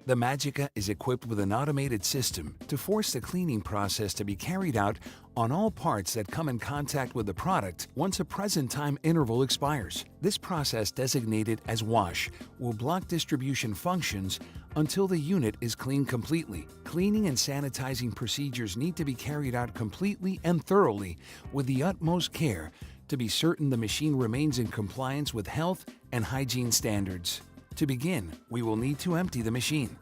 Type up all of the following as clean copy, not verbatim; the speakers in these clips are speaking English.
The Magica is equipped with an automated system to force the cleaning process to be carried out on all parts that come in contact with the product once a present time interval expires. This process, designated as wash, will block distribution functions until the unit is cleaned completely. Cleaning and sanitizing procedures need to be carried out completely and thoroughly with the utmost care to be certain the machine remains in compliance with health and hygiene standards. To begin, we will need to empty the machine.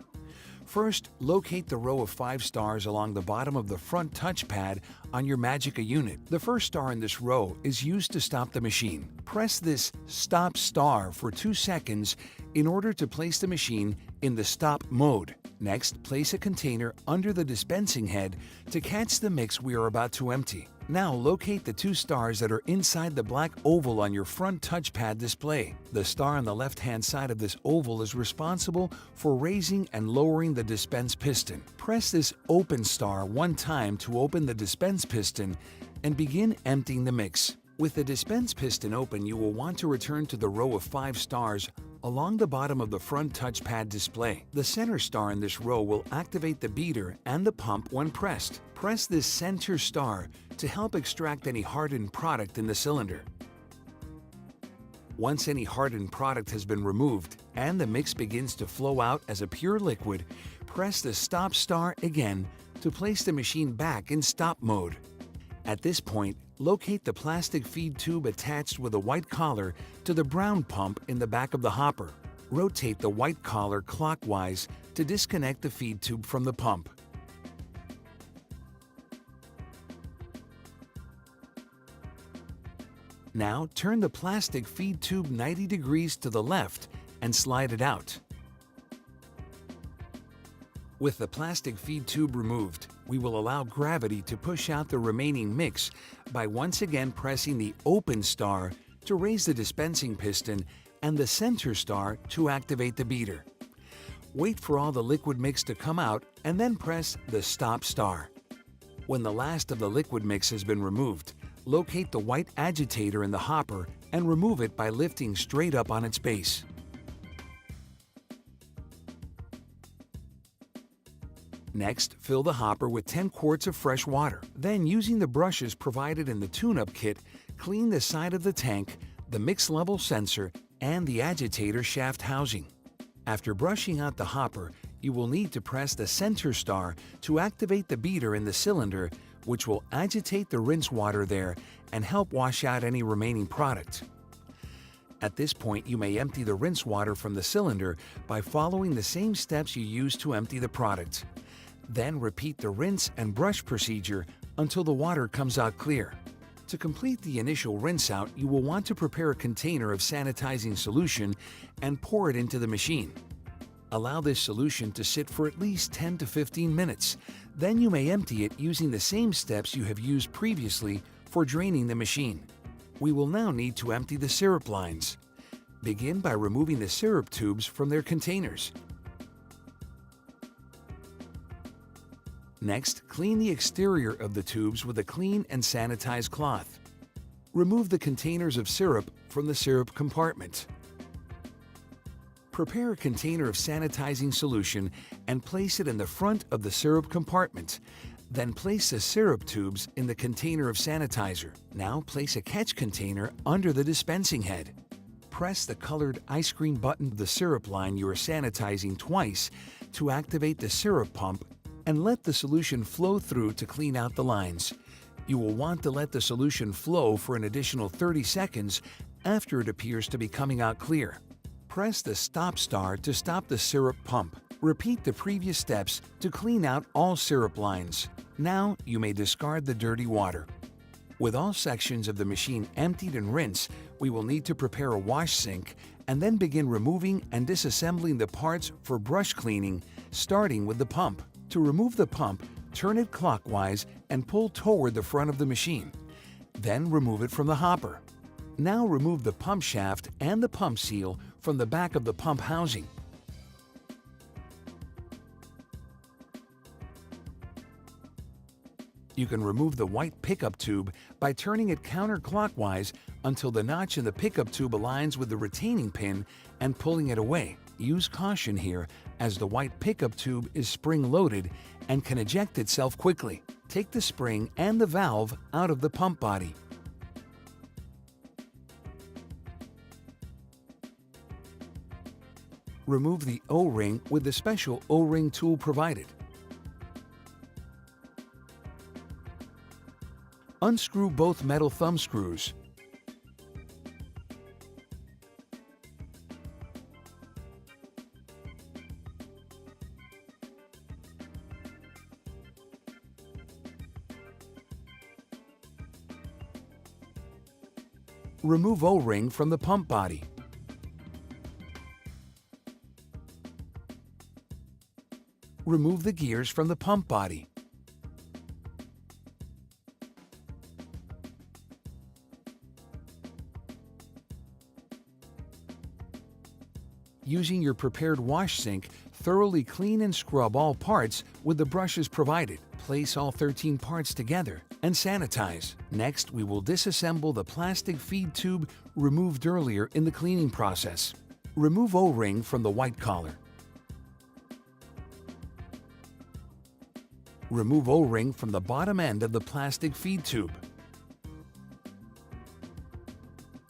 First, locate the row of 5 stars along the bottom of the front touchpad on your Magica unit. The first star in this row is used to stop the machine. Press this Stop Star for 2 seconds in order to place the machine in the stop mode. Next, place a container under the dispensing head to catch the mix we are about to empty. Now locate the 2 stars that are inside the black oval on your front touchpad display. The star on the left-hand side of this oval is responsible for raising and lowering the dispense piston. Press this open star 1 time to open the dispense piston and begin emptying the mix. With the dispense piston open, you will want to return to the row of 5 stars along the bottom of the front touchpad display. The center star in this row will activate the beater and the pump when pressed. Press this center star to help extract any hardened product in the cylinder. Once any hardened product has been removed and the mix begins to flow out as a pure liquid, press the Stop Star again to place the machine back in stop mode. At this point, locate the plastic feed tube attached with a white collar to the brown pump in the back of the hopper. Rotate the white collar clockwise to disconnect the feed tube from the pump. Now turn the plastic feed tube 90 degrees to the left and slide it out. With the plastic feed tube removed, we will allow gravity to push out the remaining mix by once again pressing the open star to raise the dispensing piston and the center star to activate the beater. Wait for all the liquid mix to come out and then press the Stop Star. When the last of the liquid mix has been removed, locate the white agitator in the hopper and remove it by lifting straight up on its base. Next, fill the hopper with 10 quarts of fresh water. Then, using the brushes provided in the tune-up kit, clean the side of the tank, the mix level sensor, and the agitator shaft housing. After brushing out the hopper, you will need to press the center star to activate the beater in the cylinder, which will agitate the rinse water there and help wash out any remaining product. At this point, you may empty the rinse water from the cylinder by following the same steps you used to empty the product. Then repeat the rinse and brush procedure until the water comes out clear. To complete the initial rinse out, you will want to prepare a container of sanitizing solution and pour it into the machine. Allow this solution to sit for at least 10 to 15 minutes. Then you may empty it using the same steps you have used previously for draining the machine. We will now need to empty the syrup lines. Begin by removing the syrup tubes from their containers. Next, clean the exterior of the tubes with a clean and sanitized cloth. Remove the containers of syrup from the syrup compartment. Prepare a container of sanitizing solution and place it in the front of the syrup compartment. Then place the syrup tubes in the container of sanitizer. Now place a catch container under the dispensing head. Press the colored ice cream button of the syrup line you are sanitizing twice to activate the syrup pump and let the solution flow through to clean out the lines. You will want to let the solution flow for an additional 30 seconds after it appears to be coming out clear. Press the Stop Star to stop the syrup pump. Repeat the previous steps to clean out all syrup lines. Now you may discard the dirty water. With all sections of the machine emptied and rinsed, we will need to prepare a wash sink and then begin removing and disassembling the parts for brush cleaning, starting with the pump. To remove the pump, turn it clockwise and pull toward the front of the machine. Then remove it from the hopper. Now remove the pump shaft and the pump seal from the back of the pump housing. You can remove the white pickup tube by turning it counterclockwise until the notch in the pickup tube aligns with the retaining pin and pulling it away. Use caution here as the white pickup tube is spring-loaded and can eject itself quickly. Take the spring and the valve out of the pump body. Remove the O-ring with the special O-ring tool provided. Unscrew both metal thumb screws. Remove O-ring from the pump body. Remove the gears from the pump body. Using your prepared wash sink, thoroughly clean and scrub all parts with the brushes provided. Place all 13 parts together and sanitize. Next, we will disassemble the plastic feed tube removed earlier in the cleaning process. Remove O-ring from the white collar. Remove O-ring from the bottom end of the plastic feed tube.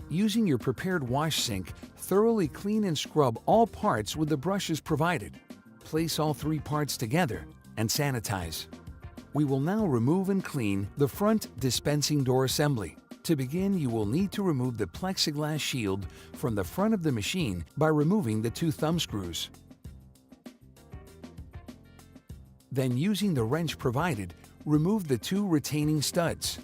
Using your prepared wash sink, thoroughly clean and scrub all parts with the brushes provided. Place all 3 parts together and sanitize. We will now remove and clean the front dispensing door assembly. To begin, you will need to remove the plexiglass shield from the front of the machine by removing the 2 thumb screws. Then, using the wrench provided, remove the 2 retaining studs.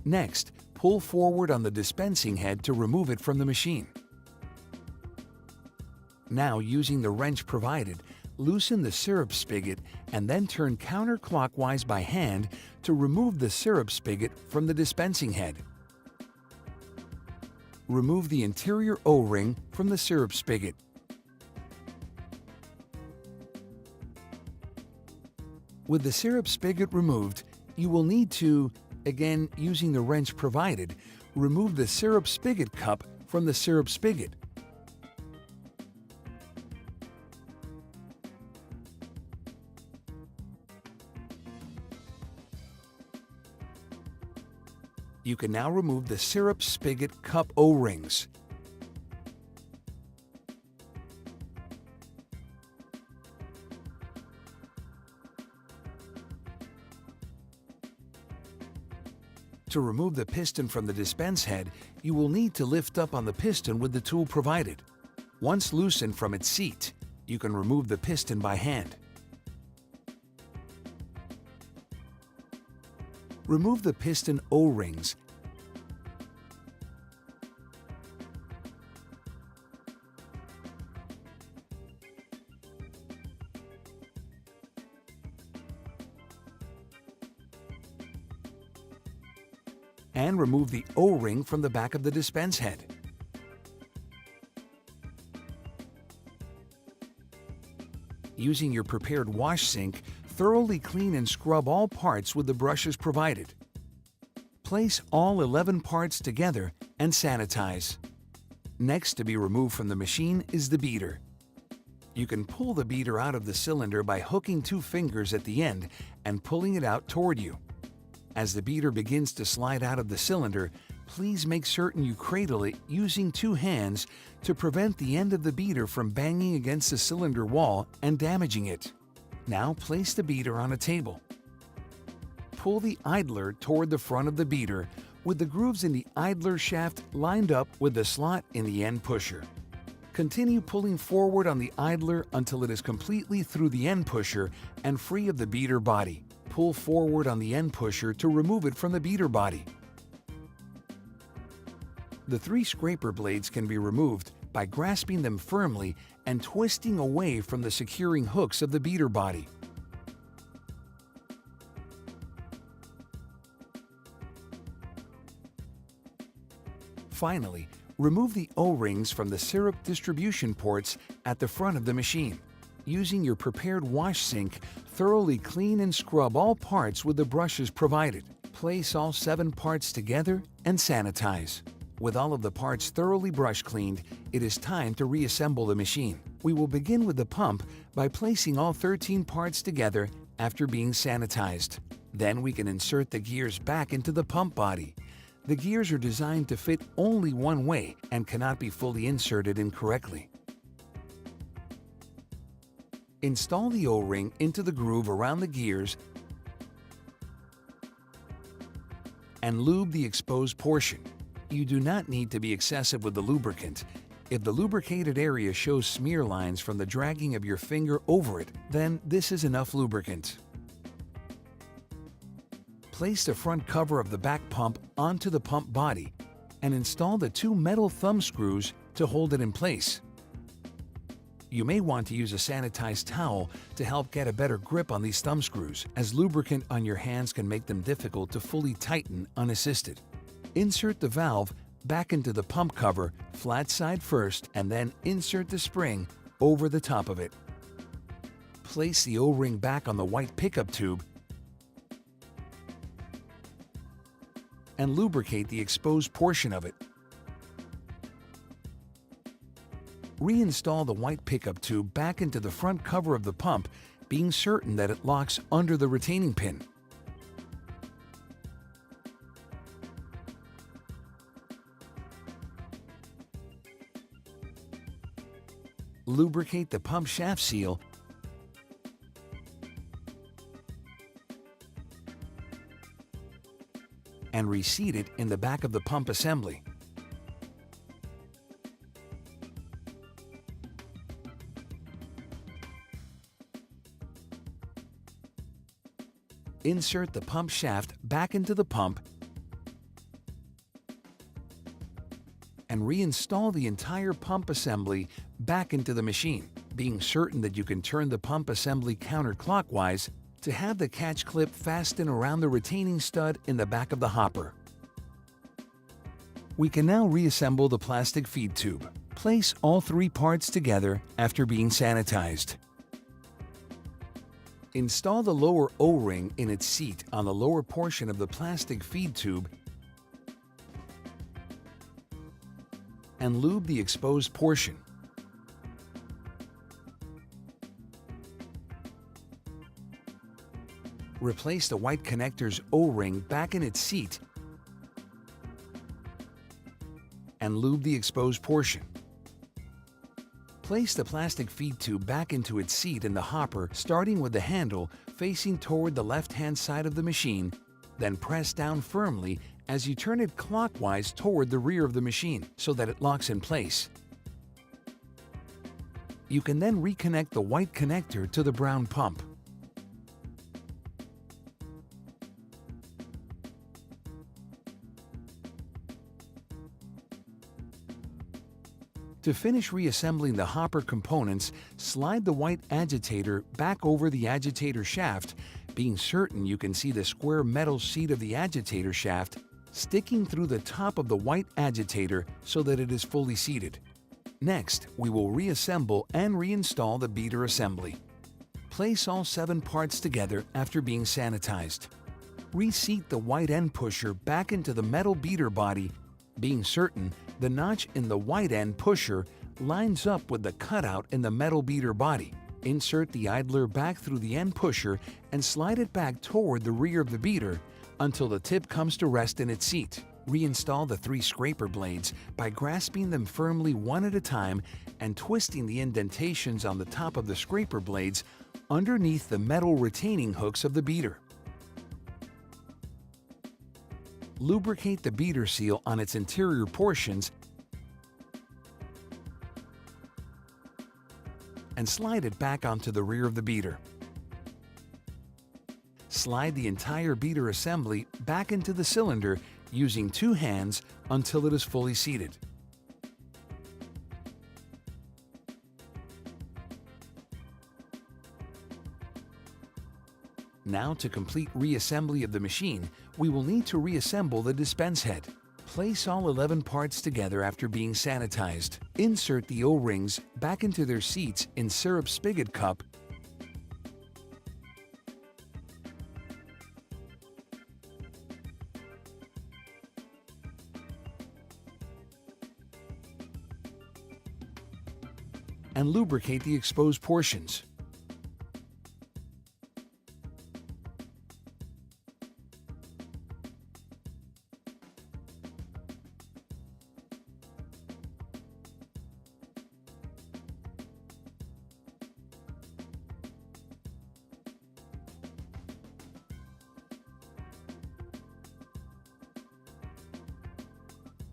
Next, pull forward on the dispensing head to remove it from the machine. Now, using the wrench provided, loosen the syrup spigot and then turn counterclockwise by hand to remove the syrup spigot from the dispensing head. Remove the interior O-ring from the syrup spigot. With the syrup spigot removed, you will need to, again using the wrench provided, remove the syrup spigot cup from the syrup spigot. You can now remove the syrup spigot cup O-rings. To remove the piston from the dispense head, you will need to lift up on the piston with the tool provided. Once loosened from its seat, you can remove the piston by hand. Remove the piston O-rings and remove the O-ring from the back of the dispense head. Using your prepared wash sink, thoroughly clean and scrub all parts with the brushes provided. Place all 11 parts together and sanitize. Next to be removed from the machine is the beater. You can pull the beater out of the cylinder by hooking 2 fingers at the end and pulling it out toward you. As the beater begins to slide out of the cylinder, please make certain you cradle it using 2 hands to prevent the end of the beater from banging against the cylinder wall and damaging it. Now place the beater on a table. Pull the idler toward the front of the beater with the grooves in the idler shaft lined up with the slot in the end pusher. Continue pulling forward on the idler until it is completely through the end pusher and free of the beater body. Pull forward on the end pusher to remove it from the beater body. The 3 scraper blades can be removed by grasping them firmly and twisting away from the securing hooks of the beater body. Finally, remove the O-rings from the syrup distribution ports at the front of the machine. Using your prepared wash sink, thoroughly clean and scrub all parts with the brushes provided. Place all 7 parts together and sanitize. With all of the parts thoroughly brush cleaned, it is time to reassemble the machine. We will begin with the pump by placing all 13 parts together after being sanitized. Then we can insert the gears back into the pump body. The gears are designed to fit only one way and cannot be fully inserted incorrectly. Install the O-ring into the groove around the gears and lube the exposed portion. You do not need to be excessive with the lubricant. If the lubricated area shows smear lines from the dragging of your finger over it, then this is enough lubricant. Place the front cover of the back pump onto the pump body and install the 2 metal thumb screws to hold it in place. You may want to use a sanitized towel to help get a better grip on these thumb screws, as lubricant on your hands can make them difficult to fully tighten unassisted. Insert the valve back into the pump cover flat side first and then insert the spring over the top of it. Place the O-ring back on the white pickup tube and lubricate the exposed portion of it. Reinstall the white pickup tube back into the front cover of the pump, being certain that it locks under the retaining pin. Lubricate the pump shaft seal and reseat it in the back of the pump assembly. Insert the pump shaft back into the pump and reinstall the entire pump assembly back into the machine, being certain that you can turn the pump assembly counterclockwise to have the catch clip fasten around the retaining stud in the back of the hopper. We can now reassemble the plastic feed tube. Place all 3 parts together after being sanitized. Install the lower O-ring in its seat on the lower portion of the plastic feed tube and lube the exposed portion. Replace the white connector's O-ring back in its seat and lube the exposed portion. Place the plastic feed tube back into its seat in the hopper, starting with the handle facing toward the left-hand side of the machine, then press down firmly as you turn it clockwise toward the rear of the machine so that it locks in place. You can then reconnect the white connector to the brown pump. To finish reassembling the hopper components, slide the white agitator back over the agitator shaft, being certain you can see the square metal seat of the agitator shaft sticking through the top of the white agitator so that it is fully seated. Next, we will reassemble and reinstall the beater assembly. Place all 7 parts together after being sanitized. Reseat the white end pusher back into the metal beater body, being certain the notch in the white end pusher lines up with the cutout in the metal beater body. Insert the idler back through the end pusher and slide it back toward the rear of the beater until the tip comes to rest in its seat. Reinstall the 3 scraper blades by grasping them firmly one at a time and twisting the indentations on the top of the scraper blades underneath the metal retaining hooks of the beater. Lubricate the beater seal on its interior portions and slide it back onto the rear of the beater. Slide the entire beater assembly back into the cylinder using 2 hands until it is fully seated. Now, to complete reassembly of the machine, we will need to reassemble the dispense head. Place all 11 parts together after being sanitized. Insert the O-rings back into their seats in syrup spigot cup and lubricate the exposed portions.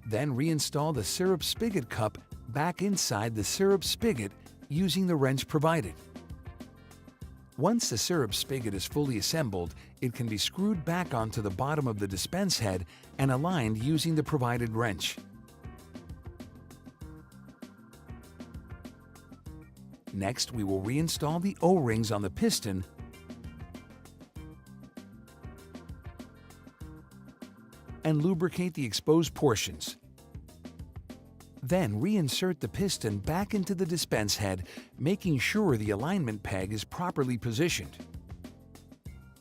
Then reinstall the syrup spigot cup back inside the syrup spigot using the wrench provided. Once the syrup spigot is fully assembled, it can be screwed back onto the bottom of the dispense head and aligned using the provided wrench. Next, we will reinstall the O-rings on the piston and lubricate the exposed portions. Then reinsert the piston back into the dispense head, making sure the alignment peg is properly positioned.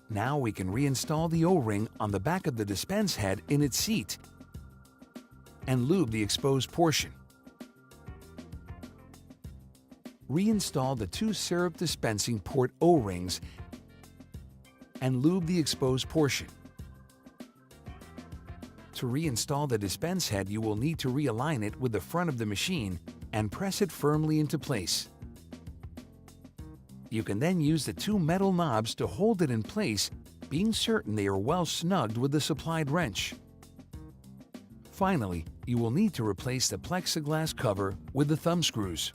Now we can reinstall the O-ring on the back of the dispense head in its seat and lube the exposed portion. Reinstall the 2 syrup dispensing port O-rings and lube the exposed portion. To reinstall the dispense head, you will need to realign it with the front of the machine and press it firmly into place. You can then use the 2 metal knobs to hold it in place, being certain they are well snugged with the supplied wrench. Finally, you will need to replace the plexiglass cover with the thumb screws.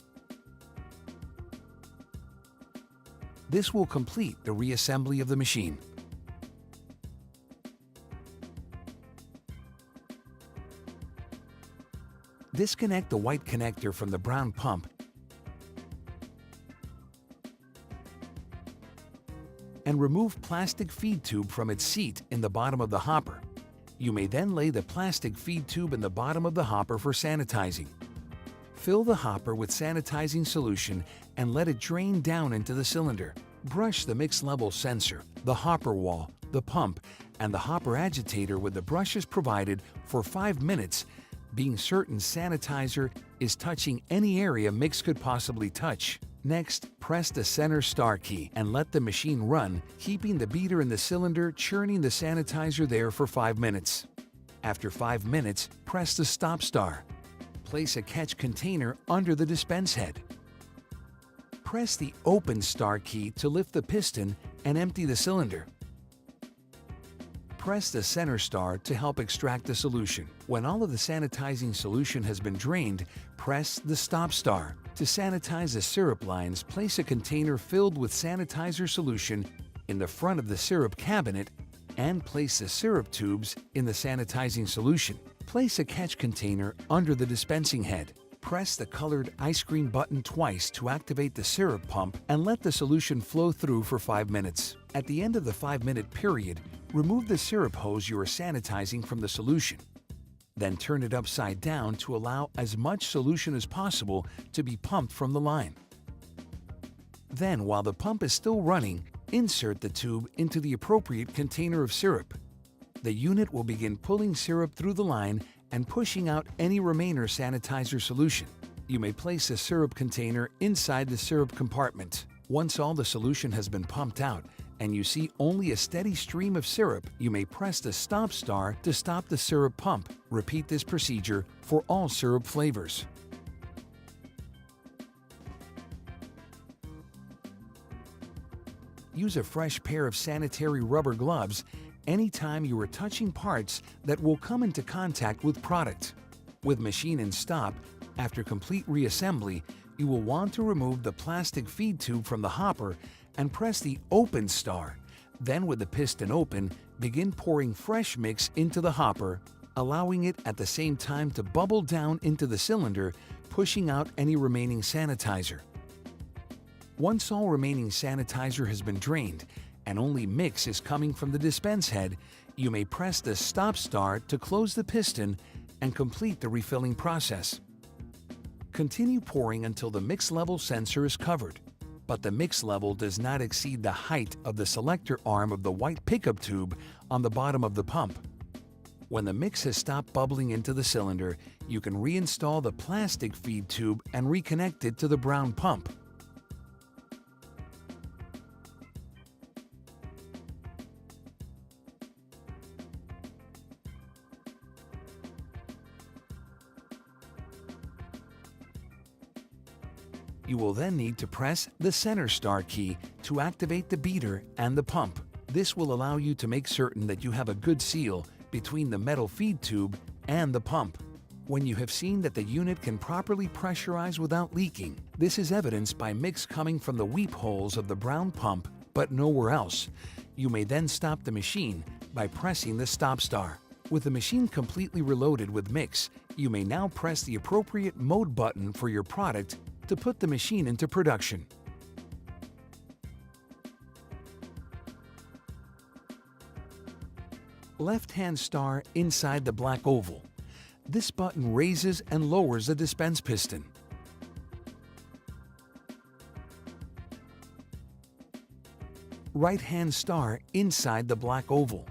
This will complete the reassembly of the machine. Disconnect the white connector from the brown pump and remove plastic feed tube from its seat in the bottom of the hopper. You may then lay the plastic feed tube in the bottom of the hopper for sanitizing. Fill the hopper with sanitizing solution and let it drain down into the cylinder. Brush the mix level sensor, the hopper wall, the pump, and the hopper agitator with the brushes provided for 5 minutes, being certain sanitizer is touching any area mix could possibly touch. Next, press the center start key and let the machine run, keeping the beater in the cylinder churning the sanitizer there for 5 minutes. After 5 minutes, press the stop star. Place a catch container under the dispense head. Press the open start key to lift the piston and empty the cylinder. Press the center star to help extract the solution. When all of the sanitizing solution has been drained, press the stop star. To sanitize the syrup lines, place a container filled with sanitizer solution in the front of the syrup cabinet and place the syrup tubes in the sanitizing solution. Place a catch container under the dispensing head. Press the colored ice cream button twice to activate the syrup pump and let the solution flow through for 5 minutes. At the end of the 5-minute period, remove the syrup hose you are sanitizing from the solution. Then turn it upside down to allow as much solution as possible to be pumped from the line. Then, while the pump is still running, insert the tube into the appropriate container of syrup. The unit will begin pulling syrup through the line and pushing out any remainder sanitizer solution. You may place the syrup container inside the syrup compartment. Once all the solution has been pumped out and you see only a steady stream of syrup, you may press the stop star to stop the syrup pump. Repeat this procedure for all syrup flavors. Use a fresh pair of sanitary rubber gloves anytime you are touching parts that will come into contact with product. With machine in stop, after complete reassembly, you will want to remove the plastic feed tube from the hopper and press the open star. Then, with the piston open, begin pouring fresh mix into the hopper, allowing it at the same time to bubble down into the cylinder, pushing out any remaining sanitizer. Once all remaining sanitizer has been drained, and only mix is coming from the dispense head, you may press the Stop Star to close the piston and complete the refilling process. Continue pouring until the mix level sensor is covered, but the mix level does not exceed the height of the selector arm of the white pickup tube on the bottom of the pump. When the mix has stopped bubbling into the cylinder, you can reinstall the plastic feed tube and reconnect it to the brown pump. You will then need to press the center star key to activate the beater and the pump. This will allow you to make certain that you have a good seal between the metal feed tube and the pump. When you have seen that the unit can properly pressurize without leaking, this is evidenced by mix coming from the weep holes of the brown pump but nowhere else. You may then stop the machine by pressing the Stop Star. With the machine completely reloaded with mix, you may now press the appropriate mode button for your product to put the machine into production. Left-hand star inside the black oval. This button raises and lowers the dispense piston. Right-hand star inside the black oval.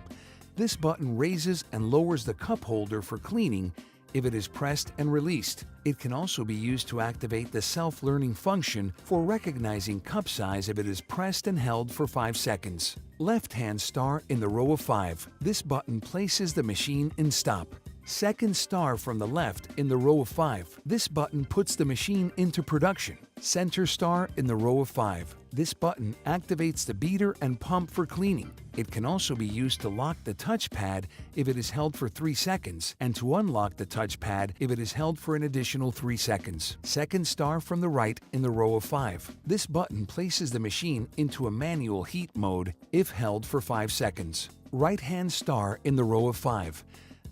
This button raises and lowers the cup holder for cleaning if it is pressed and released. It can also be used to activate the self-learning function for recognizing cup size if it is pressed and held for 5 seconds. Left-hand star in the row of 5. This button places the machine in stop. Second star from the left in the row of 5. This button puts the machine into production. Center star in the row of 5. This button activates the beater and pump for cleaning. It can also be used to lock the touchpad if it is held for 3 seconds and to unlock the touchpad if it is held for an additional 3 seconds. Second star from the right in the row of 5. This button places the machine into a manual heat mode if held for 5 seconds. Right-hand star in the row of 5.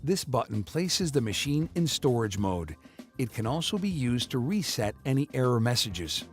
This button places the machine in storage mode. It can also be used to reset any error messages.